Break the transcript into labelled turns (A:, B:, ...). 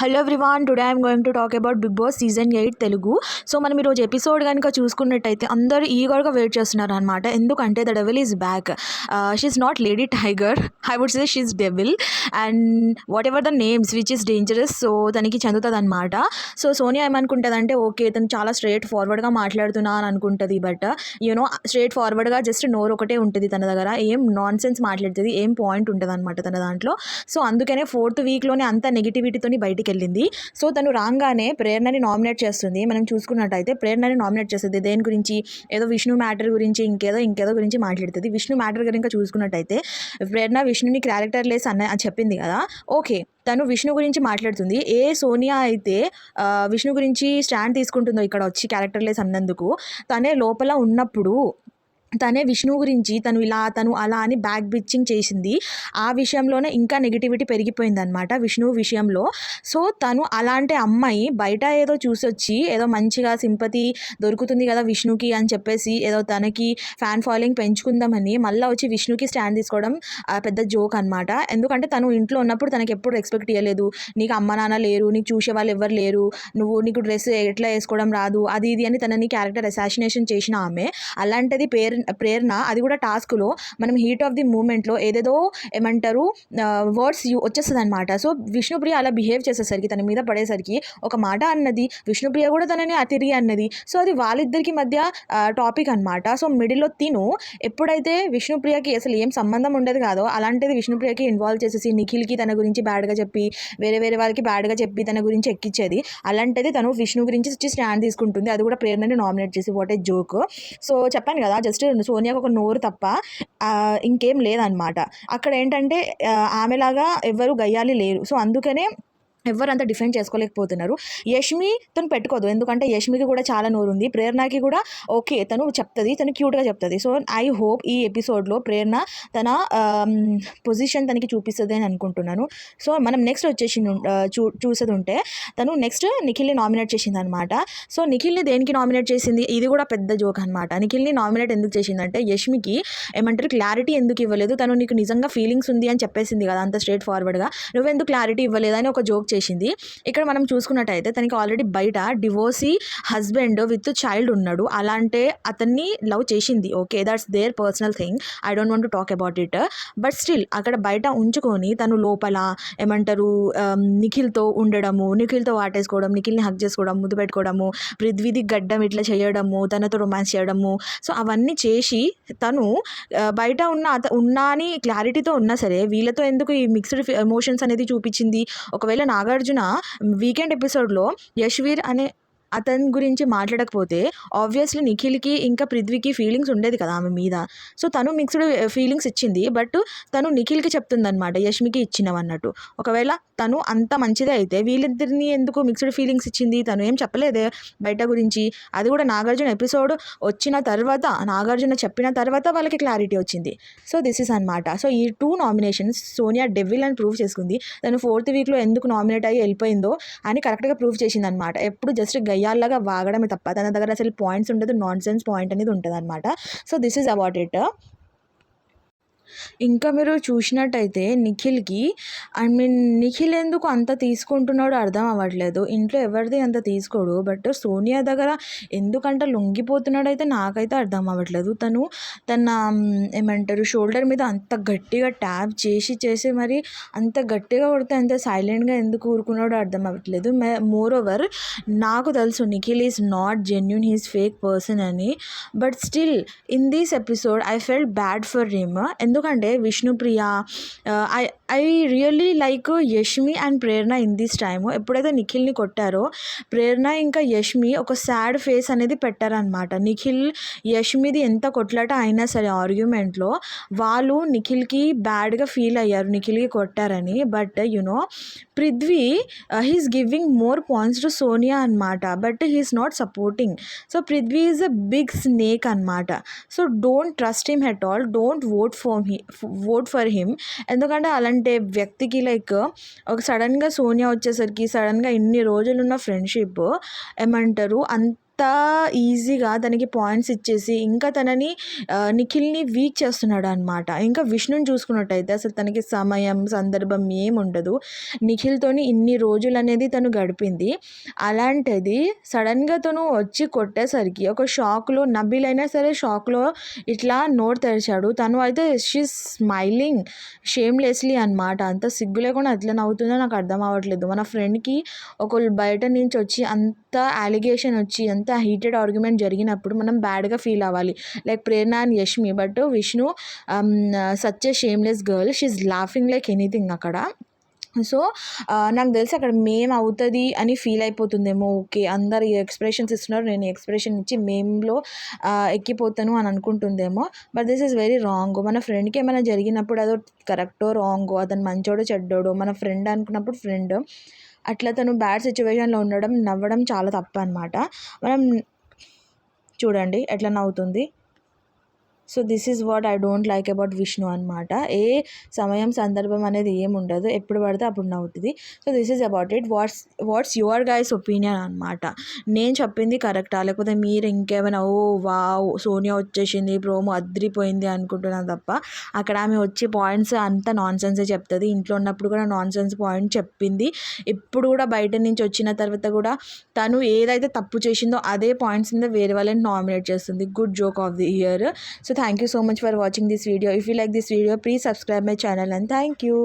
A: Hello everyone, today I'm going to talk about Bigg Boss season 8 Telugu. So మనం ఈరోజు episode కనుక చూసుకున్నట్టయితే అందరూ ఈగర్గా వెయిట్ చేస్తున్నారు అనమాట. ఎందుకంటే the devil is back. She's not lady tiger, I would say she's devil and whatever the names which is dangerous. So తనకి చెందుతుంది అనమాట. సో సోనియా ఏమనుకుంటుందంటే ఓకే తను చాలా స్ట్రైట్ ఫార్వర్డ్గా మాట్లాడుతున్నా అని అనుకుంటుంది. బట్ యూనో స్ట్రైట్ ఫార్వర్డ్గా జస్ట్ నోరు ఒకటే ఉంటుంది తన దగ్గర, ఏం నాన్ సెన్స్ మాట్లాడుతుంది, ఏం పాయింట్ ఉంటుంది అనమాట తన దాంట్లో. సో అందుకనే 4th వీక్లోనే అంత నెగిటివిటీతో బయటికి వెళ్ళింది. సో తను రాగానే ప్రేరణని నామినేట్ చేస్తుంది. మనం చూసుకున్నట్టయితే ప్రేరణని నామినేట్ చేస్తుంది దేని గురించి, ఏదో విష్ణు మ్యాటర్ గురించి, ఇంకేదో గురించి మాట్లాడుతుంది. విష్ణు మ్యాటర్ కనుక చూసుకున్నట్టయితే ప్రేరణ విష్ణుని క్యారెక్టర్ లెస్ అని చెప్పింది కదా. ఓకే తను విష్ణు గురించి మాట్లాడుతుంది. సోనియా అయితే విష్ణు గురించి స్టాండ్ తీసుకుంటుందో ఇక్కడ వచ్చి క్యారెక్టర్ లెస్ అన్నందుకు, తనే లోపల ఉన్నప్పుడు తనే విష్ణు గురించి తను అలా అని బ్యాక్ బిచ్చింగ్ చేసింది. ఆ విషయంలోనే ఇంకా నెగిటివిటీ పెరిగిపోయింది అనమాట విష్ణు విషయంలో. సో తను అలాంటి అమ్మాయి బయట ఏదో చూసొచ్చి ఏదో మంచిగా సింపతి దొరుకుతుంది కదా విష్ణుకి అని చెప్పేసి ఏదో తనకి ఫ్యాన్ ఫాలోయింగ్ పెంచుకుందామని మళ్ళీ వచ్చి విష్ణుకి స్టాండ్ తీసుకోవడం పెద్ద జోక్ అనమాట. ఎందుకంటే తను ఇంట్లో ఉన్నప్పుడు తనకి ఎప్పుడు ఎక్స్పెక్ట్ చేయలేదు, నీకు అమ్మ నాన్న లేరు, నీకు చూసే వాళ్ళు ఎవరు లేరు, నీకు డ్రెస్ ఎట్లా వేసుకోవడం రాదు, అది ఇది అని తనని క్యారెక్టర్ అసాసినేషన్ చేసిన ఆమె. అలాంటిది ప్రేరణ అది కూడా టాస్క్లో మనం హీట్ ఆఫ్ ది మూమెంట్లో ఏదేదో ఏమంటారు వర్డ్స్ వచ్చేస్తుంది అనమాట. సో విష్ణుప్రియ అలా బిహేవ్ చేసేసరికి తన మీద పడేసరికి ఒక మాట అన్నది, విష్ణుప్రియ కూడా తనని అతిరి అన్నది. సో అది వాళ్ళిద్దరికి మధ్య టాపిక్ అనమాట. సో మిడిల్లో ఎప్పుడైతే విష్ణుప్రియకి అసలు ఏం సంబంధం ఉండదు కాదో అలాంటిది విష్ణుప్రియకి ఇన్వాల్వ్ చేసేసి నిఖిల్కి తన గురించి బ్యాడ్గా చెప్పి వేరే వాళ్ళకి బ్యాడ్గా చెప్పి తన గురించి ఎక్కించేది. అలాంటిది తను విష్ణు గురించి స్టాండ్ తీసుకుంటుంది, అది కూడా ప్రేరణని నామినేట్ చేసి. What a joke. సో చెప్పాను కదా జస్ట్ సోనియాకు ఒక నోరు తప్ప ఇంకేం లేదనమాట. అక్కడ ఏంటంటే ఆమెలాగా ఎవ్వరు గయ్యాలి లేరు. సో అందుకనే ఎవరు అంతా డిఫెండ్ చేసుకోలేకపోతున్నారు. యష్మి తను పెట్టుకోదు, ఎందుకంటే యష్మికి కూడా చాలా నోరు ఉంది. ప్రేరణకి కూడా ఓకే తను చెప్తుంది, తను క్యూట్గా చెప్తుంది. సో ఐ హోప్ ఈ ఎపిసోడ్లో ప్రేరణ తన పొజిషన్ తనకి చూపిస్తుంది అని అనుకుంటున్నాను. సో మనం నెక్స్ట్ వచ్చేసి చూసేది ఉంటే తను నెక్స్ట్ నిఖిల్ని నామినేట్ చేసింది అనమాట. సో నిఖిల్ని దేనికి నామినేట్ చేసింది, ఇది కూడా పెద్ద జోక్ అనమాట. నిఖిల్ని నామినేట్ ఎందుకు చేసిందంటే యష్మికి ఏమంటారు క్లారిటీ ఎందుకు ఇవ్వలేదు, తను నీకు నిజంగా ఫీలింగ్స్ ఉంది అని చెప్పేసింది కదా అంత స్ట్రైట్ ఫార్వర్డ్గా, నువ్వెందుకు క్లారిటీ ఇవ్వలేదని ఒక జోక్ చేసింది. ఇక్కడ మనం చూసుకున్నట్టయితే తనకి ఆల్రెడీ బయట డివోర్సీ హస్బెండ్ విత్ చైల్డ్ ఉన్నాడు, అలాంటే అతన్ని లవ్ చేసింది. Okay that's there personal thing, I don't want to talk about it. But still అక్కడ బయట ఉంచుకొని తను లోపల ఏమంటారు నిఖిల్తో ఉండడము, నిఖిల్తో వాటేసుకోవడం, నిఖిల్ని హక్ చేసుకోవడం, ముద్దు పెట్టుకోవడము, పృథ్వీది గడ్డం ఇట్లా చేయడము, తనతో రొమాన్స్ చేయడము. సో అవన్నీ చేసి తను బయట ఉన్నా అని క్లారిటీతో ఉన్నా సరే వీళ్ళతో ఎందుకు ఈ మిక్స్డ్ ఎమోషన్స్ అనేది చూపించింది. ఒకవేళ నాగార్జున వీకెండ్ ఎపిసోడ్లో యశ్వీర్ అనే అతని గురించి మాట్లాడకపోతే ఆబ్వియస్లీ నిఖిల్కి ఇంకా పృథ్వీకి ఫీలింగ్స్ ఉండేది కదా ఆమె మీద. సో తను మిక్స్డ్ ఫీలింగ్స్ ఇచ్చింది, బట్ తను నిఖిల్కి చెప్తుందనమాట యష్మికి ఇచ్చినవన్నట్టు. ఒకవేళ తను అంత మంచిదే అయితే వీళ్ళిద్దరిని ఎందుకు మిక్స్డ్ ఫీలింగ్స్ ఇచ్చింది, తను ఏం చెప్పలేదే బయట గురించి. అది కూడా నాగార్జున ఎపిసోడ్ వచ్చిన తర్వాత, నాగార్జున చెప్పిన తర్వాత వాళ్ళకి క్లారిటీ వచ్చింది. సో దిస్ ఇస్ అనమాట. సో ఈ 2 నామినేషన్స్ సోనియా డెవిల్ అని ప్రూవ్ చేసుకుంది. తను 4th వీక్లో ఎందుకు నామినేట్ అయ్యి వెళ్ళిపోయిందో అని కరెక్ట్గా ప్రూవ్ చేసింది అనమాట. ఎప్పుడు జస్ట్ గయ్యాల్లాగా వాగడమే తప్ప తన దగ్గర అసలు పాయింట్స్ ఉండదు, నాన్ సెన్స్ పాయింట్ అనేది ఉంటుంది అనమాట. So this is about it. ఇంకా మీరు చూసినట్టయితే నిఖిల్కి నిఖిల్ ఎందుకు అంత తీసుకుంటున్నాడో అర్థం అవ్వట్లేదు. ఇంట్లో ఎవరిది అంత తీసుకోడు, బట్ సోనియా దగ్గర ఎందుకంటే లొంగిపోతున్నాడు అయితే నాకైతే అర్థం అవ్వట్లేదు. తన ఏమంటారు షోల్డర్ మీద అంత గట్టిగా ట్యాప్ చేసి మరి అంత గట్టిగా కొడితే అంత సైలెంట్గా ఎందుకు ఊరుకున్నాడో అర్థం అవ్వట్లేదు. మోర్ ఓవర్ నాకు తెలుసు Nikhil is not genuine, he's fake person అని. But still in this episode I felt bad for him. ఎందుకంటే Vishnupriya I really like Yashmi and Prerana in this time. ఎప్పుడైతే నిఖిల్ని కొట్టారో ప్రేరణ ఇంకా యష్మి ఒక సాడ్ ఫేస్ అనేది పెట్టారనమాట. నిఖిల్ యష్మిది ఎంత కొట్లాట అయినా సరే ఆర్గ్యుమెంట్లో వాళ్ళు నిఖిల్కి బ్యాడ్గా ఫీల్ అయ్యారు నిఖిల్కి కొట్టారని. But you know Prithvi he's giving more points to Sonia అనమాట, but he's not supporting. So Prithvi is a big snake అనమాట. So don't trust him at all, don't vote for him. ఎందుకంటే అలాంటి వ్యక్తికి లైక్ ఒక సడన్గా సోనియా వచ్చేసరికి సడన్గా ఇన్ని రోజులున్న ఫ్రెండ్షిప్ ఏమంటారు ఈజీగా తనకి పాయింట్స్ ఇచ్చేసి ఇంకా తనని నిఖిల్ని వీక్ చేస్తున్నాడు అనమాట. ఇంకా విష్ణుని చూసుకున్నట్టయితే అసలు తనకి సమయం సందర్భం ఏముండదు. నిఖిల్తోని ఇన్ని రోజులు అనేది తను గడిపింది. అలాంటిది సడన్గా తను వచ్చి కొట్టేసరికి ఒక షాక్లో, నబీల్ అయినా సరే షాక్లో ఇట్లా నోరు తెరిచాడు. తను అయితే షీస్ స్మైలింగ్ షేమ్లెస్లీ అనమాట. అంత సిగ్గు లేకుండా ఎట్లా నవ్వుతుందో నాకు అర్థం అవ్వట్లేదు. మన ఫ్రెండ్కి ఒకళ్ళు బయట నుంచి వచ్చి అంత అలిగేషన్ వచ్చి అంత హీటెడ్ ఆర్గ్యుమెంట్ జరిగినప్పుడు మనం బ్యాడ్గా ఫీల్ అవ్వాలి. Like Prerana and Yashmi. But Vishnu such a shameless girl, she's laughing like anything అక్కడ. సో నాకు తెలిసి అక్కడ మేమ్ అవుతుంది అని ఫీల్ అయిపోతుందేమో. ఓకే, అందరు ఈ ఎక్స్ప్రెషన్స్ ఇస్తున్నారు, నేను ఈ ఎక్స్ప్రెషన్ ఇచ్చి మేమ్లో ఎక్కిపోతాను అని అనుకుంటుందేమో. But this is very wrong. మన ఫ్రెండ్కి ఏమైనా జరిగినప్పుడు అదో కరెక్టో రాంగో, అతను మంచోడో చెడ్డోడో, మన ఫ్రెండ్ అనుకున్నప్పుడు ఫ్రెండ్ అట్లా తను బ్యాడ్ సిచ్యువేషన్లో ఉండడం, నవ్వడం చాలా తప్పు అనమాట. మనం చూడండి ఎట్లా నవ్వుతుంది. So this is what I don't like about Vishnu అనమాట. ఏ సమయం సందర్భం అనేది ఏముండదు, ఎప్పుడు పడితే అప్పుడు నవ్వుతుంది. So this is about it. What's your guys opinion అనమాట. నేను చెప్పింది కరెక్టా, లేకపోతే మీరు ఇంకేమైనా ఓ వావ్ సోనియా వచ్చేసింది ప్రోమో అద్రిపోయింది అనుకుంటున్నాను తప్ప, అక్కడ ఆమె వచ్చే పాయింట్స్ అంతా నాన్ సెన్సే చెప్తుంది. ఇంట్లో ఉన్నప్పుడు కూడా నాన్ సెన్స్ పాయింట్ చెప్పింది. ఇప్పుడు కూడా బయట నుంచి వచ్చిన తర్వాత కూడా తను ఏదైతే తప్పు చేసిందో అదే పాయింట్స్ మీద వేరే వాళ్ళని నామినేట్ చేస్తుంది. Good joke of the year. So thank you so much for watching this video. If you like this video, please subscribe my channel and thank you.